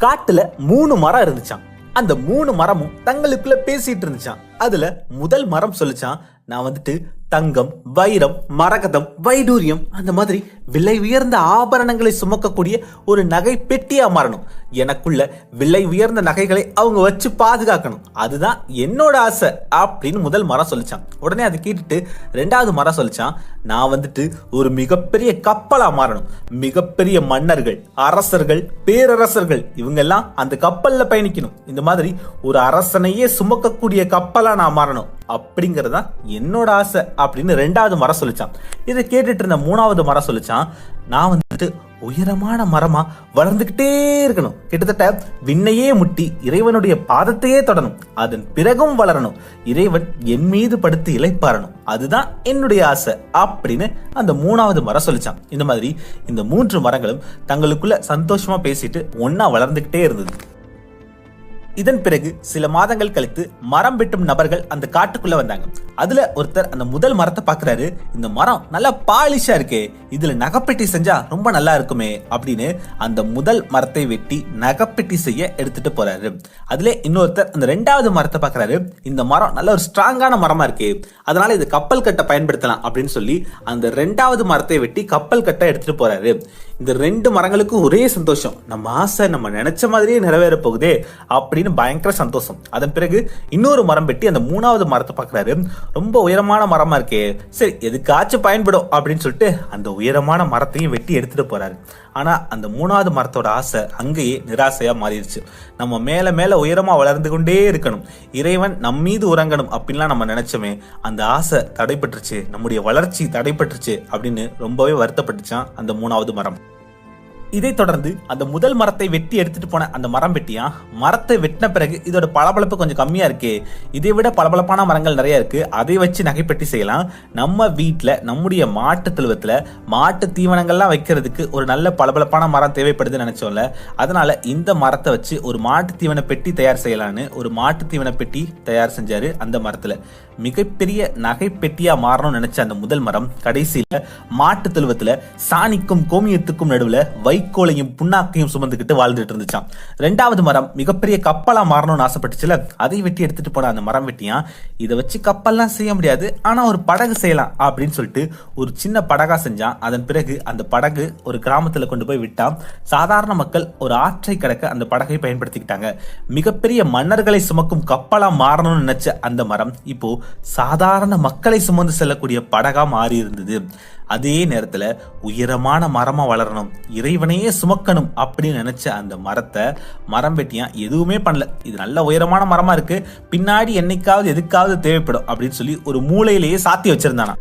காட்டுல 3 மரம் இருந்துச்சாம். அந்த 3 மரமும் தங்களுக்குள்ள பேசிட்டு இருந்துச்சாம். அதுல முதல் மரம் சொல்லிச்சான், நான் வந்துட்டு தங்கம், வைரம், மரகதம், வைடூரியம் அந்த மாதிரி விலை உயர்ந்த ஆபரணங்களை சுமக்கக்கூடிய ஒரு நகை பெட்டியா மாறணும். எனக்குள்ள விலை உயர்ந்த நகைகளை அவங்க வச்சு பாதுகாக்கணும். அதுதான் என்னோட ஆசை அப்படின்னு முதல் மரம் சொல்லிச்சான். உடனே அதை கேட்டுட்டு 2வது மரம் சொல்லிச்சான், நான் வந்துட்டு ஒரு மிகப்பெரிய கப்பலா மாறணும். மிகப்பெரிய மன்னர்கள், அரசர்கள், பேரரசர்கள் இவங்க எல்லாம் அந்த கப்பல்ல பயணிக்கணும். இந்த மாதிரி ஒரு அரசனையே சுமக்கக்கூடிய கப்பலா நான் மாறணும் அப்படிங்கறதா என்னோட ஆசை அப்படின்னு 2வது மரம் சொல்லிச்சான். இதை கேட்டுட்டு இருந்த 3வது மரம் சொல்லிச்சான், நான் வந்துட்டு உயரமான மரமா வளர்ந்துகிட்டே இருக்கணும். கிட்டத்தட்ட விண்ணையே முட்டி இறைவனுடைய பாதத்தையே தொடணும். அதன் பிறகும் வளரணும். இறைவன் என் மீது படுத்து இளைப்பாறணும். அதுதான் என்னுடைய ஆசை அப்படின்னு அந்த 3வது மரம் சொல்லிச்சான். இந்த மாதிரி இந்த 3 மரங்களும் தங்களுக்குள்ள சந்தோஷமா பேசிட்டு ஒன்னா வளர்ந்துகிட்டே இருந்தது. இதன் பிறகு சில மாதங்கள் கழித்து மரம் வெட்டும் நபர்கள் அந்த காட்டுக்குள்ள வந்தாங்க. அதுல ஒருத்தர் அந்த முதல் மரத்தை பாக்குறாரு. இந்த மரம் நல்லா பாலிஷா இருக்கே, இதுல நகைப்பெட்டி செஞ்சா ரொம்ப நல்லா இருக்குமே அப்படின்னு அந்த முதல் மரத்தை வெட்டி நகைப்பெட்டி செய்ய எடுத்துட்டு போறாரு. அதுல இன்னொருத்தர் அந்த 2வது மரத்தை பாக்குறாரு. இந்த மரம் நல்ல ஒரு ஸ்ட்ராங்கான மரமா இருக்கே, அதனால இது கப்பல் கட்ட பயன்படுத்தலாம் அப்படின்னு சொல்லி அந்த 2வது மரத்தை வெட்டி கப்பல் கட்ட எடுத்துட்டு போறாரு. இந்த 2 மரங்களுக்கும் ஒரே சந்தோஷம், நம்ம ஆசை நம்ம நினைச்ச மாதிரியே நிறைவேற போகுதே அப்படின்னு பயங்கர சந்தோஷம். அதன் பிறகு இன்னொரு மரம் வெட்டி அந்த 3வது மரத்தை பாக்குறாரு. ரொம்ப உயரமான மரமா இருக்கே, சரி எதுக்காச்சும் பயன்படும் அப்படின்னு சொல்லிட்டு அந்த உயரமான மரத்தையும் வெட்டி எடுத்துட்டு போறாரு. ஆனா அந்த 3வது மரத்தோட ஆசை அங்கேயே நிராசையா மாறிடுச்சு. நம்ம மேல மேல உயரமா வளர்ந்து கொண்டே இருக்கணும், இறைவன் நம் மீது உறங்கணும் அப்படின்லாம் நம்ம நினைச்சோமே, அந்த ஆசை தடைபட்டுருச்சு, நம்முடைய வளர்ச்சி தடைபட்டுருச்சு அப்படின்னு ரொம்பவே வருத்தப்பட்டுச்சான் அந்த 3வது மரம். இதை தொடர்ந்து அந்த முதல் மரத்தை வெட்டி எடுத்துட்டு போன அந்த மரம் வெட்டியா, மரத்தை வெட்டின பிறகு இதோட பளபளப்பு கொஞ்சம் கம்மியா இருக்கு, இதை விட பளபளப்பான மரங்கள் நிறைய இருக்கு, அதை வச்சு நகைப்பெட்டி செய்யலாம். நம்ம வீட்டுல நம்முடைய மாட்டு தொழுவத்துல மாட்டு தீவனங்கள்லாம் வைக்கிறதுக்கு ஒரு நல்ல பளபளப்பான மரம் தேவைப்படுதுன்னு நினைச்சோம்ல, அதனால இந்த மரத்தை வச்சு ஒரு மாட்டு தீவன பெட்டி தயார் செய்யலான்னு ஒரு மாட்டு தீவன பெட்டி தயார் செஞ்சாரு. அந்த மரத்துல மிகப்பெரிய நகை பெட்டியா மாறணும்னு நினைச்ச அந்த முதல் மரம் கடைசியில மாட்டு தொழுவத்துல சாணிக்கும் கோமியத்துக்கும் நடுவுல வைக்கோலையும் புண்ணாக்கையும் சுமந்துக்கிட்டு வாழ்ந்துட்டு இருந்துச்சான். 2வது மரம் மிகப்பெரிய கப்பலா மாறணும்னு ஆசைப்பட்டுச்சுல, அதை வெட்டி எடுத்துட்டு போன அந்த மரம் வெட்டியா, இதை வச்சு கப்பல்லாம் செய்ய முடியாது, ஆனா ஒரு படகு செய்யலாம் அப்படின்னு சொல்லிட்டு ஒரு சின்ன படகா செஞ்சான். அதன் பிறகு அந்த படகு ஒரு கிராமத்துல கொண்டு போய் விட்டான். சாதாரண மக்கள் ஒரு ஆற்றை கடக்க அந்த படகை பயன்படுத்திக்கிட்டாங்க. மிகப்பெரிய மன்னர்களை சுமக்கும் கப்பலா மாறணும்னு நினைச்ச அந்த மரம் இப்போ சாதாரண மக்களை சுமந்து செல்லக்கூடிய படகா மாறி இருந்தது. அதே நேரத்துல உயரமான மரமா வளரணும், இறைவனையே சுமக்கணும் அப்படின்னு நினைச்ச அந்த மரத்தை மரம் வெட்டியா எதுவுமே பண்ணல. இது நல்ல உயரமான மரமா இருக்கு, பின்னாடி என்னைக்காவது எதுக்காவது தேவைப்படும் அப்படின்னு சொல்லி ஒரு மூலையிலேயே சாத்தி வச்சிருந்தானா.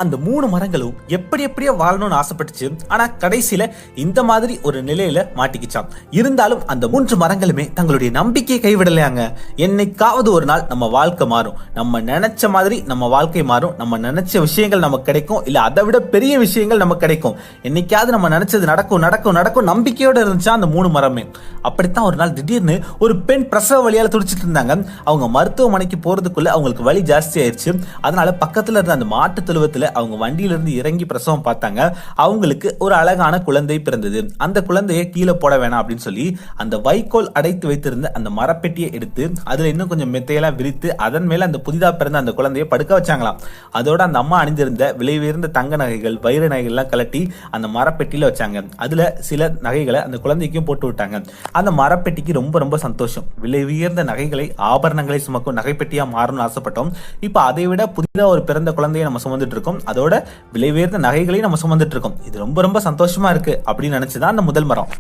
அந்த 3 மரங்களும் எப்படியோ வாழணும்னு ஆசைப்பட்டுச்சு. ஆனா கடைசியில இந்த மாதிரி ஒரு நிலையில மாட்டிக்கிச்சான். இருந்தாலும் அந்த 3 மரங்களுமே தங்களுடைய நம்பிக்கையை கைவிடலையாங்க. என்னைக்காவது ஒரு நாள் நம்ம வாழ்க்கை மாறும், நம்ம நினைச்ச மாதிரி நம்ம வாழ்க்கை மாறும், நம்ம நினைச்ச விஷயங்கள் நமக்கு கிடைக்கும், இல்ல அதை விட பெரிய விஷயங்கள் நமக்கு கிடைக்கும். என்னைக்காவது நம்ம நினைச்சது நடக்கும் நடக்கும் நடக்கும் நம்பிக்கையோட இருந்துச்சா அந்த 3 மரமே. அப்படித்தான் ஒரு நாள் திடீர்னு ஒரு பெண் பிரசவ வலியால துடிச்சிட்டு இருந்தாங்க. அவங்க மருத்துவமனைக்கு போறதுக்குள்ள அவங்களுக்கு வலி ஜாஸ்தி ஆயிடுச்சு. அதனால பக்கத்துல இருந்த அந்த மாட்டு தொழுவத்துல அவங்க வண்டியில இருந்து இறங்கி பிரசவம் பார்த்தாங்க. அவங்களுக்கு ஒரு அழகான குழந்தை பிறந்தது. அந்த குழந்தையை கீழே போட வேணாம் அப்படின்னு சொல்லி அந்த வைக்கோல் அடைத்து வைத்திருந்த அந்த மரப்பெட்டியை எடுத்து அதுல இன்னும் கொஞ்சம் மெத்தையெல்லாம் விரித்து அதன் மேல அந்த புதிதா பிறந்த அந்த குழந்தையை படுக்க வச்சாங்களாம். அதோட அந்த அம்மா அணிந்திருந்த விலை உயர்ந்த தங்க நகைகள், வைர நகைகள் எல்லாம் கலட்டி அந்த மரப்பெட்டியில வச்சாங்க. அதுல சில நகைகளை அந்த குழந்தைக்கும் போட்டு விட்டாங்க. அந்த மரப்பெட்டிக்கு ரொம்ப ரொம்ப சந்தோஷம். விலை உயர்ந்த நகைகளை, ஆபரணங்களை சுமக்கும் நகைப்பெட்டியா மாறணும்னு ஆசைப்பட்டோம். இப்ப அதை விட புதிதா ஒரு பிறந்த குழந்தையை நம்ம சுமந்துட்டு இருக்கோம். அதோட விலை உயர்ந்த நகைகளையும் நம்ம சுமந்துட்டு இருக்கோம். இது ரொம்ப ரொம்ப சந்தோஷமா இருக்கு அப்படின்னு நினைச்சுதான் அந்த முதல் மரம்.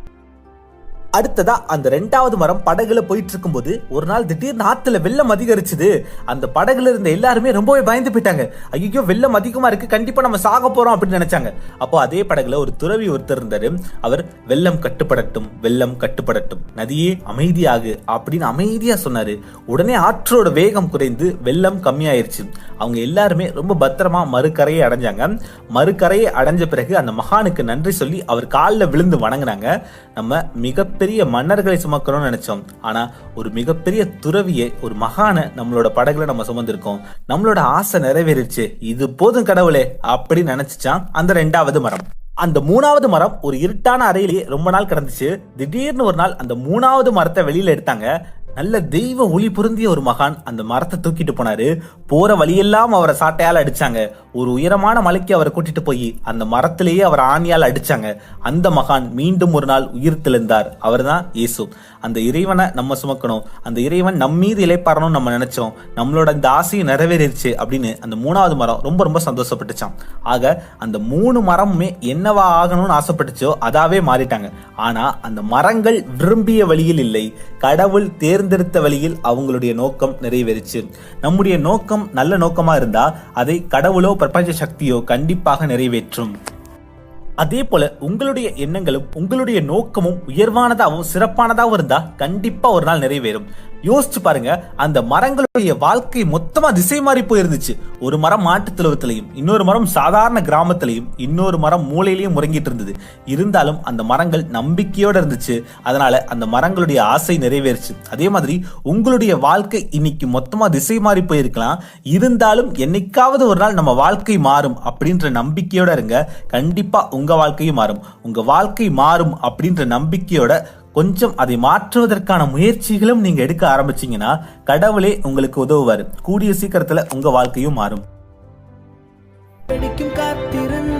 அடுத்ததா அந்த 2வது மரம் படகுல போயிட்டு இருக்கும் போது ஒரு நாள் திடீர்னு ஆத்துல வெள்ளம் அதிகரிச்சுது. அந்த படகுல இருந்த எல்லாருமே ரொம்பவே பயந்து போயிட்டாங்க. ஐயோ வெள்ளம் அதிகமா இருக்கு, கண்டிப்பா நம்ம சாக போறோம் அப்படின்னு நினைச்சாங்க. அப்போ அதே படகுல ஒரு துறவி ஒருத்தர் இருந்தாரு. அவர் வெள்ளம் கட்டுப்படட்டும், வெள்ளம் கட்டுப்படட்டும், நதியே அமைதியாகு அப்படின்னு அமைதியா சொன்னாரு. உடனே ஆற்றோட வேகம் குறைந்து வெள்ளம் கம்மியாயிருச்சு. அவங்க எல்லாருமே ரொம்ப பத்திரமா மறுக்கரையை அடைஞ்சாங்க. மறுக்கரையை அடைஞ்ச பிறகு அந்த மகானுக்கு நன்றி சொல்லி அவர் காலில் விழுந்து வணங்கினாங்க. நம்ம மிகப்பெரிய மன்னர்களை சுமக்கணும்னு நினைச்சோம், ஆனா ஒரு மிகப்பெரிய துறவியை, ஒரு மகானை நம்மளோட படகுல நம்ம சுமந்திருக்கோம். நம்மளோட ஆசை நிறைவேறிச்சு, இது போதும் கடவுளே அப்படின்னு நினைச்சுச்சான் அந்த 2வது மரம். அந்த 3வது மரம் ஒரு இருட்டான அறையிலேயே ரொம்ப நாள் கிடந்துச்சு. திடீர்னு ஒரு நாள் அந்த 3வது மரத்தை வெளியில எடுத்தாங்க. நல்ல தெய்வ ஒளி பொருந்திய ஒரு மகான் அந்த மரத்தை தூக்கிட்டு போனாரு. போற வழியெல்லாம் அவரை சாட்டையால அடிச்சாங்க. ஒரு உயரமான மலைக்கு அவரை கூட்டிட்டு போய் அந்த மரத்திலேயே அவர் ஆணியால் அடிச்சாங்க. அந்த மகான் மீண்டும் ஒரு நாள் உயிர் தெழுந்தார். அவர் தான் இயேசு. அந்த இறைவனை நம்ம சுமக்கணும், அந்த இறைவன் நம்ம மீது இளைப்பாறணும்னு நம்ம நினைச்சோம், நம்மளோட இந்த ஆசையை நிறைவேறிடுச்சு அப்படின்னு அந்த 3வது மரம் ரொம்ப ரொம்ப சந்தோஷப்பட்டுச்சான். ஆக அந்த 3 மரமுமே என்னவா ஆகணும்னு ஆசைப்பட்டுச்சோ அதாவே மாறிட்டாங்க. ஆனா அந்த மரங்கள் விரும்பிய வழியில் இல்லை, கடவுள் தேர்ந்தெடுத்த வழியில் அவங்களுடைய நோக்கம் நிறைவேறிச்சு. நம்முடைய நோக்கம் நல்ல நோக்கமா இருந்தா அதை கடவுளோ பிரபஞ்ச சக்தியோ கண்டிப்பாக நிறைவேற்றும். அதே போல உங்களுடைய எண்ணங்களும் உங்களுடைய நோக்கமும் உயர்வானதாகவும் சிறப்பானதாகவும் இருந்தா கண்டிப்பா ஒரு நாள் நிறைவேறும். யோசிச்சு பாருங்க, அந்த மரங்களுடைய வாழ்க்கை மொத்தமா திசை மாறி போயிருந்துச்சு. ஒரு மரம் மாட்டுத் தொழுவத்திலையும், இன்னொரு மரம் சாதாரண கிராமத்திலையும், இன்னொரு மரம் மூலையிலையும் முறங்கிட்டு இருந்தது. இருந்தாலும் அந்த மரங்கள் நம்பிக்கையோட இருந்துச்சு. அதனால அந்த மரங்களுடைய ஆசை நிறைவேறுச்சு. அதே மாதிரி உங்களுடைய வாழ்க்கை இன்னைக்கு மொத்தமா திசை மாறி போயிருக்கலாம். இருந்தாலும் என்னைக்காவது ஒரு நாள் நம்ம வாழ்க்கை மாறும் அப்படின்ற நம்பிக்கையோட இருங்க. கண்டிப்பா உங்க வாழ்க்கையும் மாறும். உங்க வாழ்க்கை மாறும் அப்படின்ற நம்பிக்கையோட கொஞ்சம் அதை மாற்றுவதற்கான முயற்சிகளும் நீங்க எடுக்க ஆரம்பிச்சீங்கன்னா கடவுளே உங்களுக்கு உதவுவாரு. கூடிய சீக்கிரத்துல உங்க வாழ்க்கையும் மாறும். காத்திருந்த